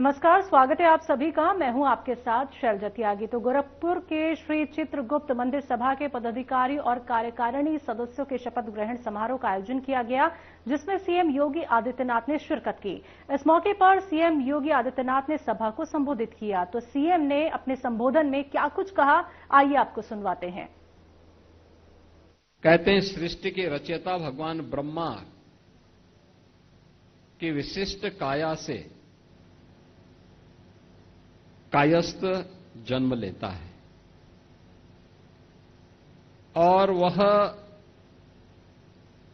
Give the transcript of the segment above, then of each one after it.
नमस्कार, स्वागत है आप सभी का। मैं हूं आपके साथ शैलजा त्यागी। तो गोरखपुर के श्री चित्रगुप्त मंदिर सभा के पदाधिकारी और कार्यकारिणी सदस्यों के शपथ ग्रहण समारोह का आयोजन किया गया, जिसमें सीएम योगी आदित्यनाथ ने शिरकत की। इस मौके पर सीएम योगी आदित्यनाथ ने सभा को संबोधित किया। तो सीएम ने अपने संबोधन में क्या कुछ कहा, आइए आपको सुनवाते हैं। कहते हैं सृष्टि के रचयिता भगवान ब्रह्मा की विशिष्ट काया से कायस्थ जन्म लेता है और वह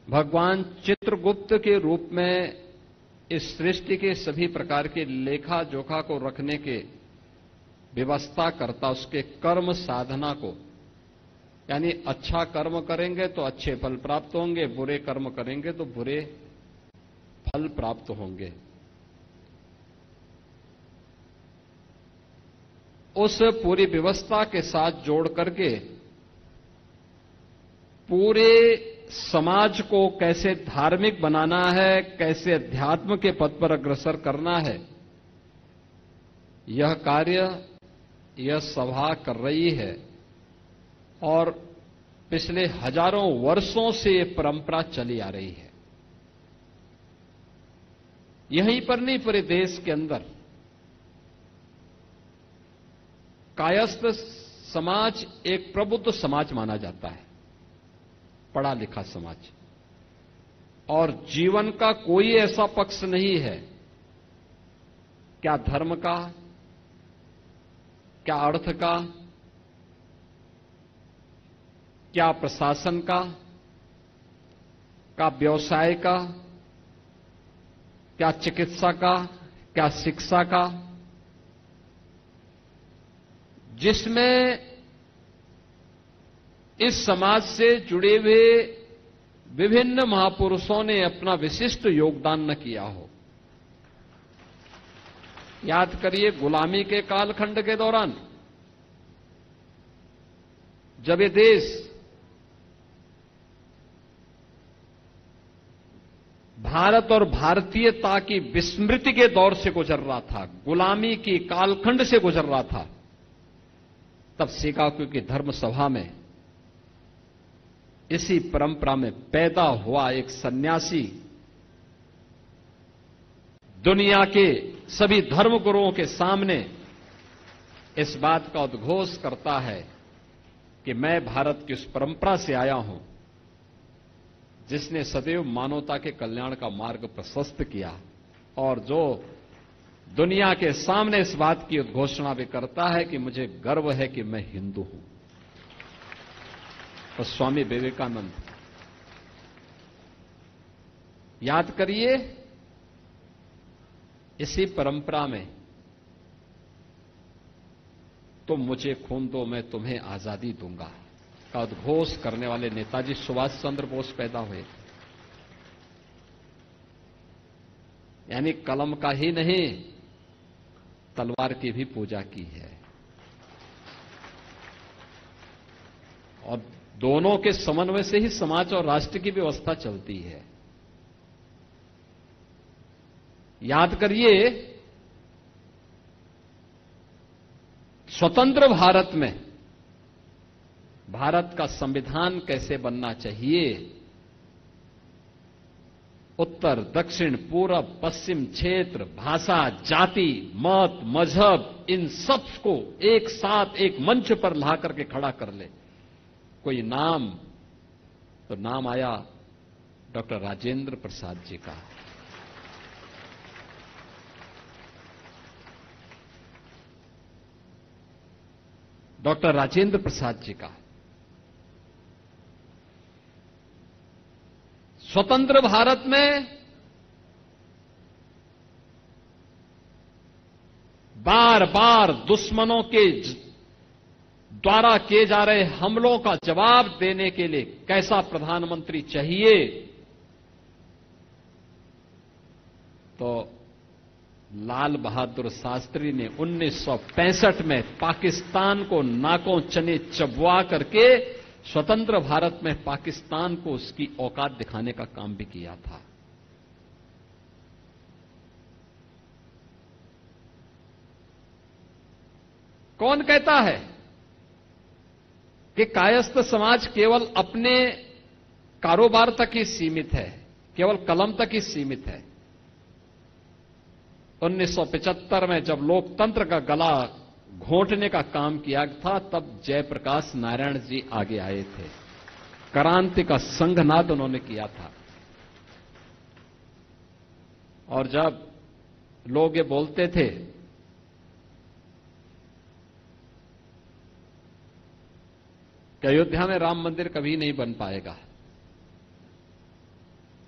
भगवान चित्रगुप्त के रूप में इस सृष्टि के सभी प्रकार के लेखा जोखा को रखने के व्यवस्था करता, उसके कर्म साधना को, यानी अच्छा कर्म करेंगे तो अच्छे फल प्राप्त होंगे, बुरे कर्म करेंगे तो बुरे फल प्राप्त होंगे। उस पूरी व्यवस्था के साथ जोड़ करके पूरे समाज को कैसे धार्मिक बनाना है, कैसे अध्यात्म के पथ पर अग्रसर करना है, यह कार्य यह सभा कर रही है। और पिछले हजारों वर्षों से यह परंपरा चली आ रही है। यहीं पर नहीं, पूरे देश के अंदर कायस्थ समाज एक प्रबुद्ध समाज माना जाता है, पढ़ा लिखा समाज। और जीवन का कोई ऐसा पक्ष नहीं है, क्या धर्म का, क्या अर्थ का, क्या प्रशासन का, क्या व्यवसाय का, क्या चिकित्सा का, क्या शिक्षा का, जिसमें इस समाज से जुड़े हुए विभिन्न महापुरुषों ने अपना विशिष्ट योगदान न किया हो। याद करिए, गुलामी के कालखंड के दौरान जब ये देश भारत और भारतीयता की विस्मृति के दौर से गुजर रहा था, गुलामी की कालखंड से गुजर रहा था, तब शिकागो की धर्म सभा में इसी परंपरा में पैदा हुआ एक सन्यासी दुनिया के सभी धर्मगुरुओं के सामने इस बात का उद्घोष करता है कि मैं भारत की उस परंपरा से आया हूं जिसने सदैव मानवता के कल्याण का मार्ग प्रशस्त किया, और जो दुनिया के सामने इस बात की उद्घोषणा भी करता है कि मुझे गर्व है कि मैं हिंदू हूं। और स्वामी विवेकानंद, याद करिए, इसी परंपरा में तुम मुझे खून दो मैं तुम्हें आजादी दूंगा का उद्घोष करने वाले नेताजी सुभाष चंद्र बोस पैदा हुए। यानी कलम का ही नहीं, तलवार की भी पूजा की है। और दोनों के समन्वय से ही समाज और राष्ट्र की व्यवस्था चलती है। याद करिए, स्वतंत्र भारत में भारत का संविधान कैसे बनना चाहिए, उत्तर दक्षिण पूरब पश्चिम क्षेत्र, भाषा, जाति, मत, मजहब, इन सब को एक साथ एक मंच पर ला करके खड़ा कर ले। कोई नाम, तो नाम आया डॉक्टर राजेंद्र प्रसाद जी का। डॉक्टर राजेंद्र प्रसाद जी का। स्वतंत्र भारत में बार बार दुश्मनों के द्वारा किए जा रहे हमलों का जवाब देने के लिए कैसा प्रधानमंत्री चाहिए, तो लाल बहादुर शास्त्री ने 1965 में पाकिस्तान को नाकों चने चबवा करके स्वतंत्र भारत में पाकिस्तान को उसकी औकात दिखाने का काम भी किया था। कौन कहता है कि कायस्थ समाज केवल अपने कारोबार तक ही सीमित है, केवल कलम तक ही सीमित है? 1975 में जब लोकतंत्र का गला घोंटने का काम किया था, तब जयप्रकाश नारायण जी आगे आए थे। क्रांति का संघनाद उन्होंने किया था। और जब लोग ये बोलते थे कि अयोध्या में राम मंदिर कभी नहीं बन पाएगा,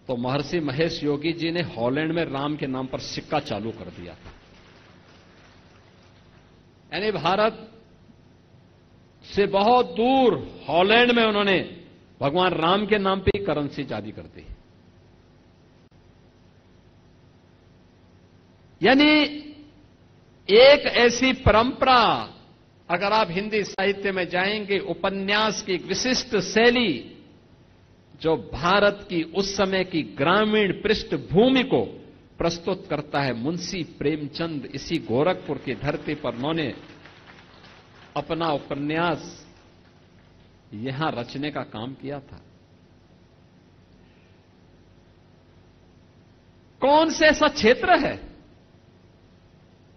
तो महर्षि महेश योगी जी ने हॉलैंड में राम के नाम पर सिक्का चालू कर दिया था। यानी भारत से बहुत दूर हॉलैंड में उन्होंने भगवान राम के नाम पे ही करेंसी जारी कर दी। यानी एक ऐसी परंपरा, अगर आप हिंदी साहित्य में जाएंगे, उपन्यास की एक विशिष्ट शैली जो भारत की उस समय की ग्रामीण पृष्ठभूमि को प्रस्तुत करता है। मुंशी प्रेमचंद इसी गोरखपुर की धरती पर उन्होंने अपना उपन्यास यहां रचने का काम किया था। कौन से ऐसा क्षेत्र है?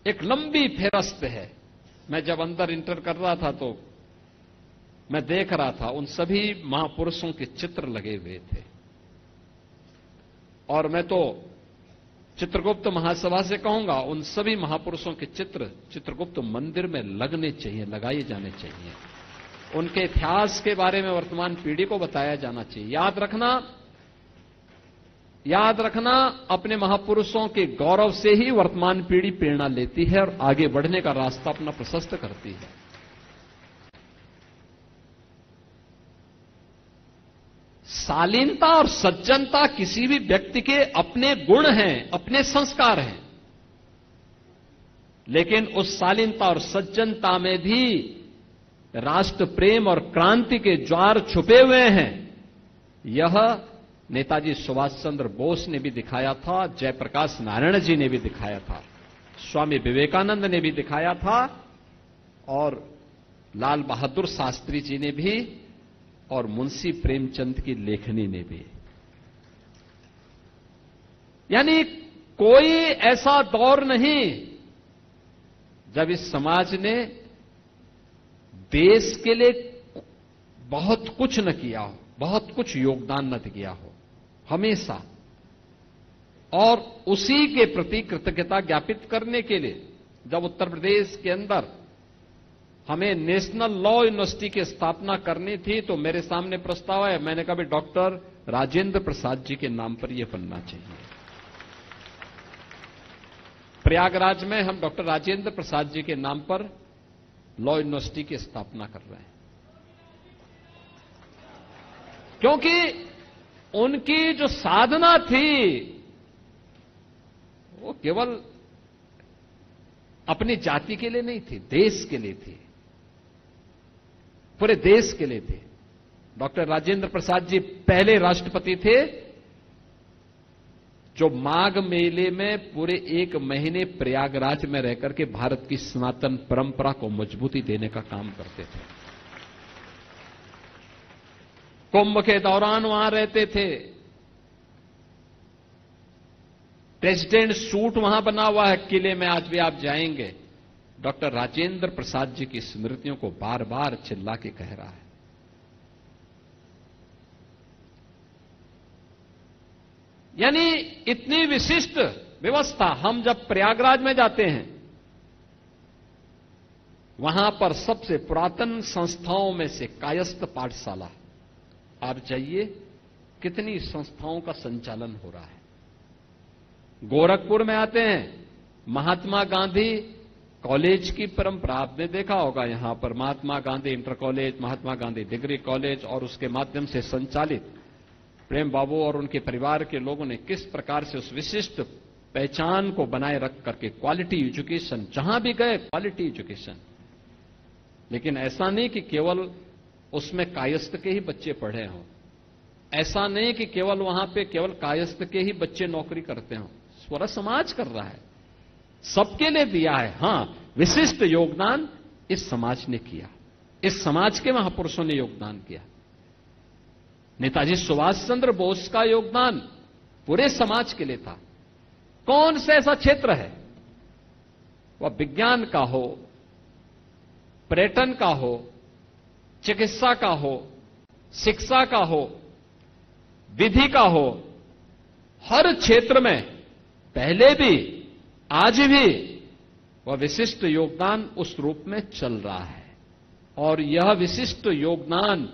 एक लंबी फेरस्त है। मैं जब अंदर इंटर कर रहा था तो मैं देख रहा था, उन सभी महापुरुषों के चित्र लगे हुए थे। और मैं तो चित्रगुप्त महासभा से कहूंगा, उन सभी महापुरुषों के चित्र चित्रगुप्त मंदिर में लगने चाहिए, लगाए जाने चाहिए। उनके इतिहास के बारे में वर्तमान पीढ़ी को बताया जाना चाहिए। याद रखना, अपने महापुरुषों के गौरव से ही वर्तमान पीढ़ी प्रेरणा लेती है और आगे बढ़ने का रास्ता अपना प्रशस्त करती है। शालीनता और सज्जनता किसी भी व्यक्ति के अपने गुण हैं, अपने संस्कार हैं, लेकिन उस शालीनता और सज्जनता में भी राष्ट्र प्रेम और क्रांति के ज्वार छुपे हुए हैं। यह नेताजी सुभाष चंद्र बोस ने भी दिखाया था, जयप्रकाश नारायण जी ने भी दिखाया था, स्वामी विवेकानंद ने भी दिखाया था, और लाल बहादुर शास्त्री जी ने भी, और मुंशी प्रेमचंद की लेखनी ने भी। यानी कोई ऐसा दौर नहीं जब इस समाज ने देश के लिए बहुत कुछ न किया हो, बहुत कुछ योगदान न दिया हो। हमेशा, और उसी के प्रति कृतज्ञता ज्ञापित करने के लिए जब उत्तर प्रदेश के अंदर हमें नेशनल लॉ यूनिवर्सिटी की स्थापना करनी थी, तो मेरे सामने प्रस्ताव है। मैंने कहा, डॉक्टर राजेंद्र प्रसाद जी के नाम पर यह बनना चाहिए। प्रयागराज में हम डॉक्टर राजेंद्र प्रसाद जी के नाम पर लॉ यूनिवर्सिटी की स्थापना कर रहे हैं, क्योंकि उनकी जो साधना थी वो केवल अपनी जाति के लिए नहीं थी, देश के लिए थी, पूरे देश के लिए थे। डॉक्टर राजेंद्र प्रसाद जी पहले राष्ट्रपति थे जो माघ मेले में पूरे 1 महीने प्रयागराज में रहकर के भारत की सनातन परंपरा को मजबूती देने का काम करते थे। कुंभ के दौरान वहां रहते थे। प्रेसिडेंट सूट वहां बना हुआ है किले में, आज भी आप जाएंगे। डॉक्टर राजेंद्र प्रसाद जी की स्मृतियों को बार बार चिल्ला के कह रहा है। यानी इतनी विशिष्ट व्यवस्था। हम जब प्रयागराज में जाते हैं, वहां पर सबसे पुरातन संस्थाओं में से कायस्थ पाठशाला, आप जाइए कितनी संस्थाओं का संचालन हो रहा है। गोरखपुर में आते हैं, महात्मा गांधी कॉलेज की परंपरा आपने देखा होगा। यहां पर Mahatma Gandhi inter college, Mahatma Gandhi degree college, और उसके माध्यम से संचालित प्रेम बाबू और उनके परिवार के लोगों ने किस प्रकार से उस विशिष्ट पहचान को बनाए रख करके क्वालिटी एजुकेशन, जहां भी गए क्वालिटी एजुकेशन। लेकिन ऐसा नहीं कि केवल उसमें कायस्थ के ही बच्चे पढ़े हों, ऐसा नहीं कि केवल वहां पे केवल कायस्थ के ही बच्चे नौकरी करते हों। पूरा समाज कर रहा है, सबके लिए दिया है। हां, विशिष्ट योगदान इस समाज ने किया, इस समाज के महापुरुषों ने योगदान किया। नेताजी सुभाष चंद्र बोस का योगदान पूरे समाज के लिए था। कौन सा ऐसा क्षेत्र है, वह विज्ञान का हो, पर्यटन का हो, चिकित्सा का हो, शिक्षा का हो, विधि का हो, हर क्षेत्र में पहले भी आज भी वह विशिष्ट योगदान उस रूप में चल रहा है। और यह विशिष्ट योगदान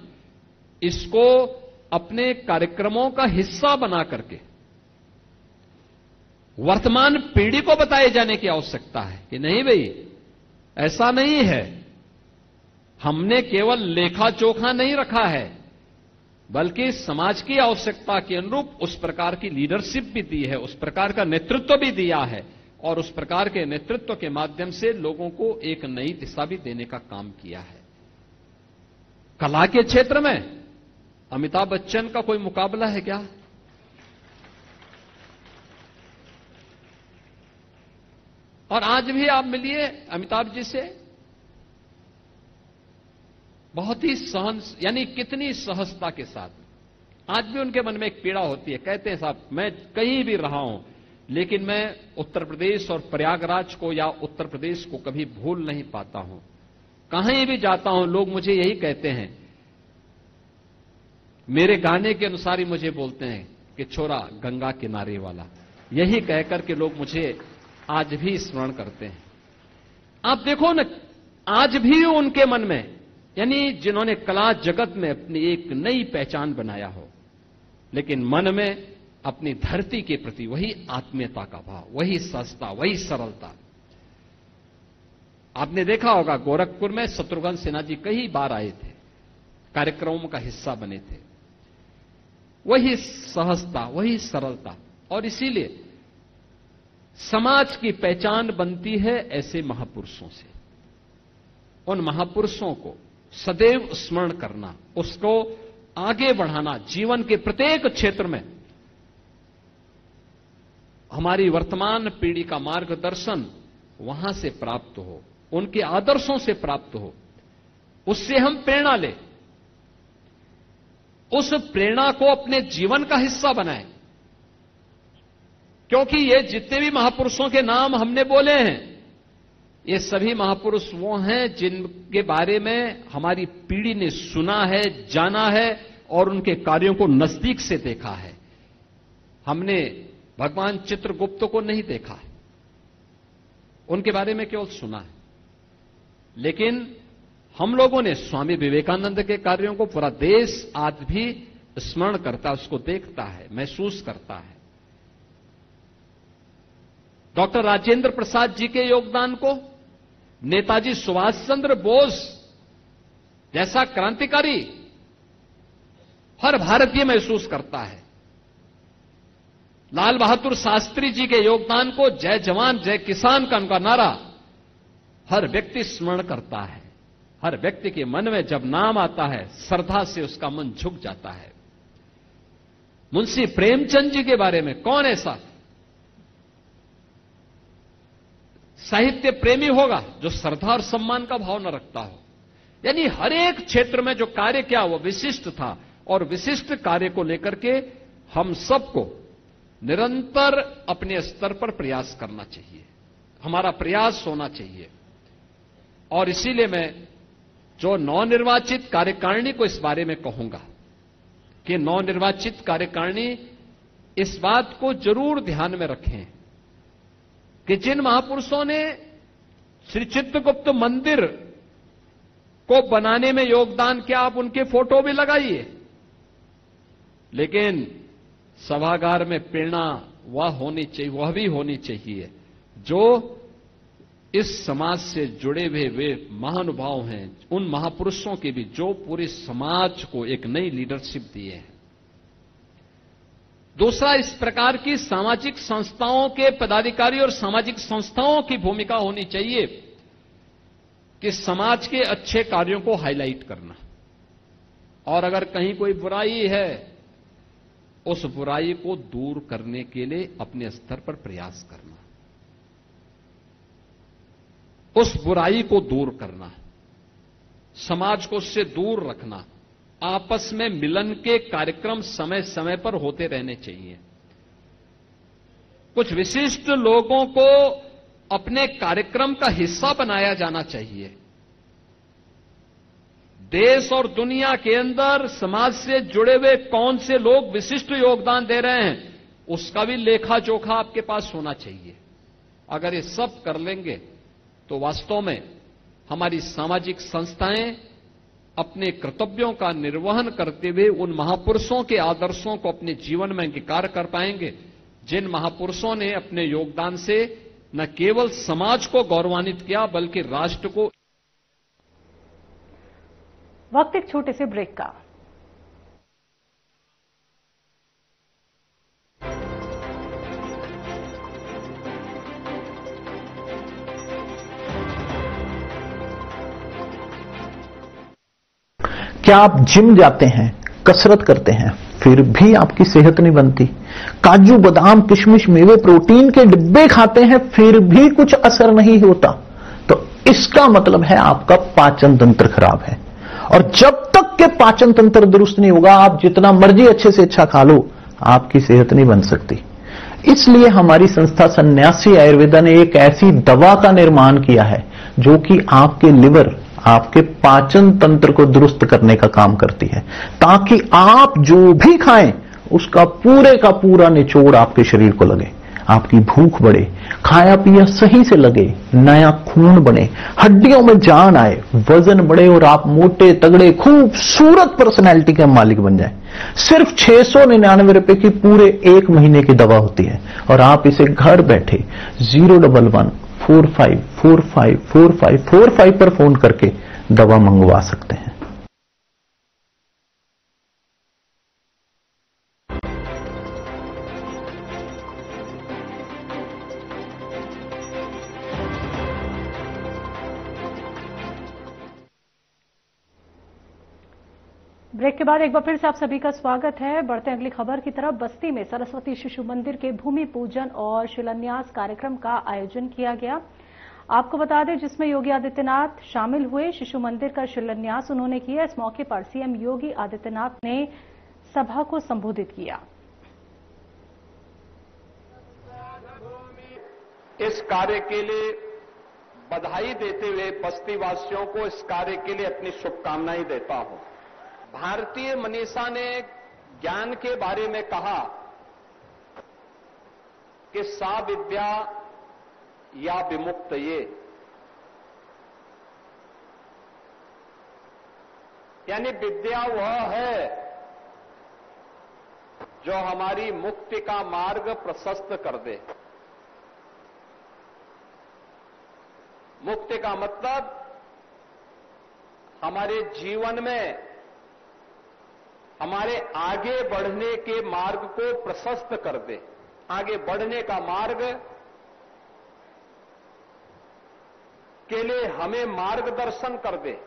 इसको अपने कार्यक्रमों का हिस्सा बना करके वर्तमान पीढ़ी को बताए जाने की आवश्यकता है कि नहीं भाई, ऐसा नहीं है, हमने केवल लेखा जोखा नहीं रखा है, बल्कि समाज की आवश्यकता के अनुरूप उस प्रकार की लीडरशिप भी दी है, उस प्रकार का नेतृत्व भी दिया है, और उस प्रकार के नेतृत्व के माध्यम से लोगों को एक नई दिशा भी देने का काम किया है। कला के क्षेत्र में अमिताभ बच्चन का कोई मुकाबला है क्या? और आज भी आप मिलिए अमिताभ जी से, बहुत ही यानी कितनी सहजता के साथ। आज भी उनके मन में एक पीड़ा होती है, कहते हैं साहब मैं कहीं भी रहा हूं, लेकिन मैं उत्तर प्रदेश और प्रयागराज को या उत्तर प्रदेश को कभी भूल नहीं पाता हूं। कहीं भी जाता हूं लोग मुझे यही कहते हैं, मेरे गाने के अनुसार ही मुझे बोलते हैं कि छोरा गंगा किनारे वाला, यही कहकर के लोग मुझे आज भी स्मरण करते हैं। आप देखो ना, आज भी उनके मन में, यानी जिन्होंने कला जगत में अपनी एक नई पहचान बनाया हो, लेकिन मन में अपनी धरती के प्रति वही आत्मीयता का भाव, वही सहजता, वही सरलता। आपने देखा होगा गोरखपुर में शत्रुघ्न सिन्हा जी कई बार आए थे, कार्यक्रमों का हिस्सा बने थे। वही सहजता, वही सरलता, और इसीलिए समाज की पहचान बनती है ऐसे महापुरुषों से। उन महापुरुषों को सदैव स्मरण करना, उसको आगे बढ़ाना, जीवन के प्रत्येक क्षेत्र में हमारी वर्तमान पीढ़ी का मार्गदर्शन वहां से प्राप्त हो, उनके आदर्शों से प्राप्त हो, उससे हम प्रेरणा लें, उस प्रेरणा को अपने जीवन का हिस्सा बनाएं। क्योंकि ये जितने भी महापुरुषों के नाम हमने बोले हैं, ये सभी महापुरुष वो हैं जिनके बारे में हमारी पीढ़ी ने सुना है, जाना है और उनके कार्यों को नजदीक से देखा है। हमने भगवान चित्रगुप्त को नहीं देखा है, उनके बारे में केवल सुना है, लेकिन हम लोगों ने स्वामी विवेकानंद के कार्यों को पूरा देश आज भी स्मरण करता है, उसको देखता है, महसूस करता है। डॉक्टर राजेंद्र प्रसाद जी के योगदान को नेताजी सुभाष चंद्र बोस जैसा क्रांतिकारी हर भारतीय महसूस करता है। लाल बहादुर शास्त्री जी के योगदान को जय जवान जय किसान का उनका नारा हर व्यक्ति स्मरण करता है। हर व्यक्ति के मन में जब नाम आता है, श्रद्धा से उसका मन झुक जाता है। मुंशी प्रेमचंद जी के बारे में कौन ऐसा साहित्य प्रेमी होगा जो श्रद्धा और सम्मान का भाव न रखता हो। यानी हर एक क्षेत्र में जो कार्य किया वो विशिष्ट था, और विशिष्ट कार्य को लेकर के हम सबको निरंतर अपने स्तर पर प्रयास करना चाहिए, हमारा प्रयास होना चाहिए। और इसीलिए मैं जो नवनिर्वाचित कार्यकारिणी को इस बारे में कहूंगा कि नवनिर्वाचित कार्यकारिणी इस बात को जरूर ध्यान में रखें कि जिन महापुरुषों ने श्री चित्रगुप्त मंदिर को बनाने में योगदान किया, आप उनके फोटो भी लगाइए, लेकिन सभागार में प्रेरणा वह भी होनी चाहिए जो इस समाज से जुड़े हुए वे महानुभाव हैं, उन महापुरुषों के भी जो पूरे समाज को एक नई लीडरशिप दिए हैं। दूसरा, इस प्रकार की सामाजिक संस्थाओं के पदाधिकारी और सामाजिक संस्थाओं की भूमिका होनी चाहिए कि समाज के अच्छे कार्यों को हाईलाइट करना, और अगर कहीं कोई बुराई है उस बुराई को दूर करने के लिए अपने स्तर पर प्रयास करना, उस बुराई को दूर करना। समाज को उससे दूर रखना, आपस में मिलन के कार्यक्रम समय समय पर होते रहने चाहिए। कुछ विशिष्ट लोगों को अपने कार्यक्रम का हिस्सा बनाया जाना चाहिए। देश और दुनिया के अंदर समाज से जुड़े हुए कौन से लोग विशिष्ट योगदान दे रहे हैं, उसका भी लेखा जोखा आपके पास होना चाहिए। अगर ये सब कर लेंगे तो वास्तव में हमारी सामाजिक संस्थाएं अपने कर्तव्यों का निर्वहन करते हुए उन महापुरुषों के आदर्शों को अपने जीवन में अंगीकार कर पाएंगे, जिन महापुरुषों ने अपने योगदान से न केवल समाज को गौरवान्वित किया बल्कि राष्ट्र को। वक्त एक छोटे से ब्रेक का। क्या आप जिम जाते हैं, कसरत करते हैं, फिर भी आपकी सेहत नहीं बनती? काजू बादाम किशमिश मेवे प्रोटीन के डिब्बे खाते हैं फिर भी कुछ असर नहीं होता, तो इसका मतलब है आपका पाचन तंत्र खराब है। और जब तक के पाचन तंत्र दुरुस्त नहीं होगा, आप जितना मर्जी अच्छे से अच्छा खा लो, आपकी सेहत नहीं बन सकती। इसलिए हमारी संस्था सन्यासी आयुर्वेदा ने एक ऐसी दवा का निर्माण किया है जो कि आपके लिवर, आपके पाचन तंत्र को दुरुस्त करने का काम करती है, ताकि आप जो भी खाएं उसका पूरे का पूरा निचोड़ आपके शरीर को लगे, आपकी भूख बढ़े, खाया पिया सही से लगे, नया खून बने, हड्डियों में जान आए, वजन बढ़े और आप मोटे तगड़े खूबसूरत पर्सनैलिटी के मालिक बन जाए। सिर्फ 699 रुपए की पूरे 1 महीने की दवा होती है और आप इसे घर बैठे 01145454545 पर फोन करके दवा मंगवा सकते हैं। ब्रेक के बाद एक बार फिर से आप सभी का स्वागत है। बढ़ते हैं अगली खबर की तरफ। बस्ती में सरस्वती शिशु मंदिर के भूमि पूजन और शिलान्यास कार्यक्रम का आयोजन किया गया। आपको बता दें, जिसमें योगी आदित्यनाथ शामिल हुए। शिशु मंदिर का शिलान्यास उन्होंने किया। इस मौके पर सीएम योगी आदित्यनाथ ने सभा को संबोधित किया। इस कार्य के लिए बधाई देते हुए बस्ती वासियों को इस कार्य के लिए अपनी शुभकामनाएं देता हूं। भारतीय मनीषा ने ज्ञान के बारे में कहा कि सा विद्या या विमुक्त ये, यानी विद्या वह है जो हमारी मुक्ति का मार्ग प्रशस्त कर दे। मुक्ति का मतलब हमारे जीवन में हमारे आगे बढ़ने के मार्ग को प्रशस्त कर दे, आगे बढ़ने का मार्ग के लिए हमें मार्गदर्शन कर दे।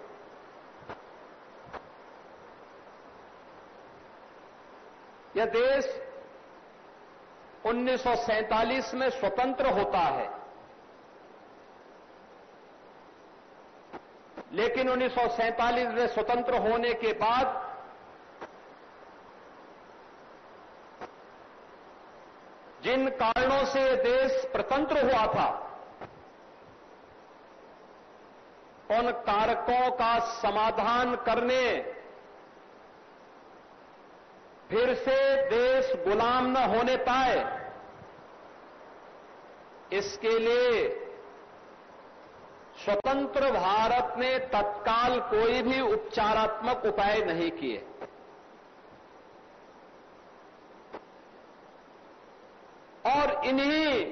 यह देश 1947 में स्वतंत्र होता है, लेकिन 1947 में स्वतंत्र होने के बाद जिन कारणों से यह देश स्वतंत्र हुआ था, उन कारकों का समाधान करने, फिर से देश गुलाम न होने पाए, इसके लिए स्वतंत्र भारत ने तत्काल कोई भी उपचारात्मक उपाय नहीं किए। और इन्हीं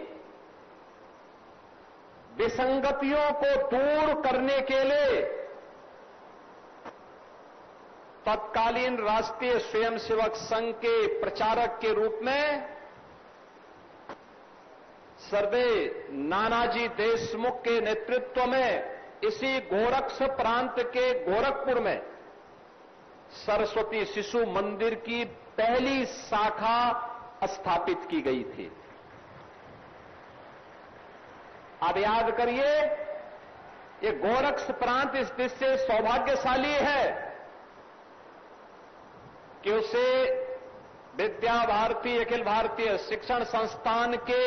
विसंगतियों को दूर करने के लिए तत्कालीन राष्ट्रीय स्वयंसेवक संघ के प्रचारक के रूप में सरदेव नानाजी देशमुख के नेतृत्व में इसी गोरक्ष प्रांत के गोरखपुर में सरस्वती शिशु मंदिर की पहली शाखा स्थापित की गई थी। आप याद करिए ये गोरक्ष प्रांत इस दृष्टि से सौभाग्यशाली है कि उसे विद्या भारती अखिल भारतीय शिक्षण संस्थान के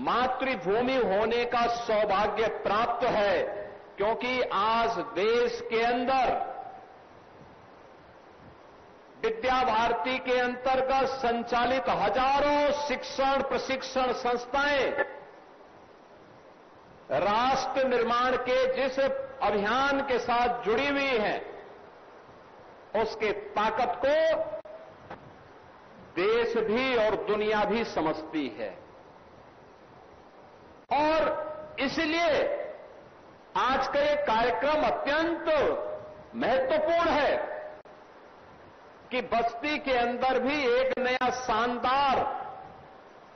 मातृभूमि होने का सौभाग्य प्राप्त है, क्योंकि आज देश के अंदर विद्या भारती के अंतर्गत संचालित हजारों शिक्षण प्रशिक्षण संस्थाएं राष्ट्र निर्माण के जिस अभियान के साथ जुड़ी हुई हैं, उसके ताकत को देश भी और दुनिया भी समझती है। और इसलिए आज का ये कार्यक्रम अत्यंत महत्वपूर्ण है कि बस्ती के अंदर भी एक नया शानदार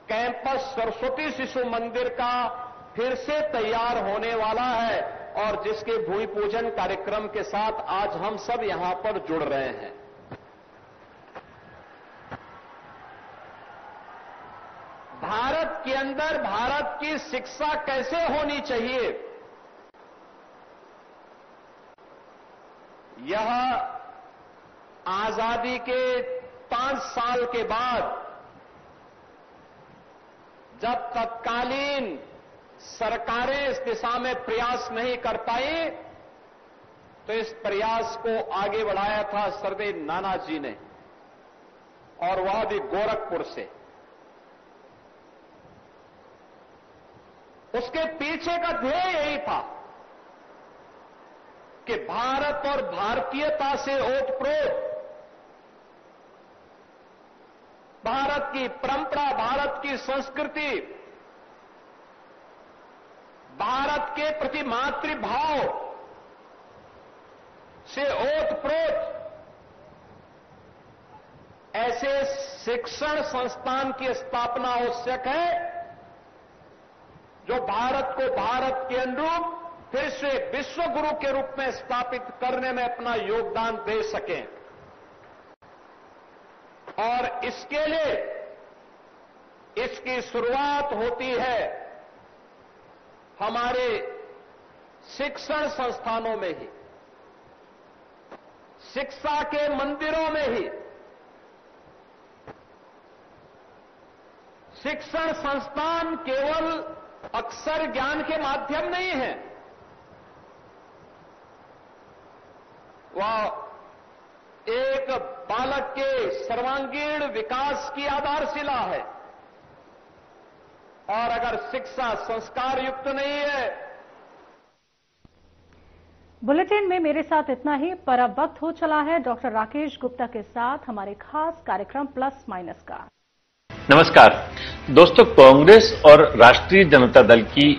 कैंपस सरस्वती शिशु मंदिर का फिर से तैयार होने वाला है, और जिसके भूमि पूजन कार्यक्रम के साथ आज हम सब यहां पर जुड़ रहे हैं। भारत के अंदर भारत की शिक्षा कैसे होनी चाहिए, यह आजादी के 5 साल के बाद जब तत्कालीन सरकारें इस दिशा में प्रयास नहीं कर पाई, तो इस प्रयास को आगे बढ़ाया था सर्वदेव नानाजी ने, और वह भी गोरखपुर से। उसके पीछे का ध्येय यही था कि भारत और भारतीयता से ओतप्रोत भारत की परंपरा, भारत की संस्कृति, भारत के प्रति मातृभाव से ओतप्रोत ऐसे शिक्षण संस्थान की स्थापना आवश्यक है जो भारत को भारत के अनुरूप फिर से विश्व गुरु के रूप में स्थापित करने में अपना योगदान दे सकें। और इसके लिए इसकी शुरुआत होती है हमारे शिक्षण संस्थानों में ही, शिक्षा के मंदिरों में ही। शिक्षण संस्थान केवल अक्षर ज्ञान के माध्यम नहीं है, वह एक बालक के सर्वांगीण विकास की आधारशिला है। और अगर शिक्षा संस्कार युक्त नहीं है। बुलेटिन में मेरे साथ इतना ही, पर अब वक्त हो चला है डॉक्टर राकेश गुप्ता के साथ हमारे खास कार्यक्रम प्लस माइनस का। नमस्कार दोस्तों, कांग्रेस और राष्ट्रीय जनता दल की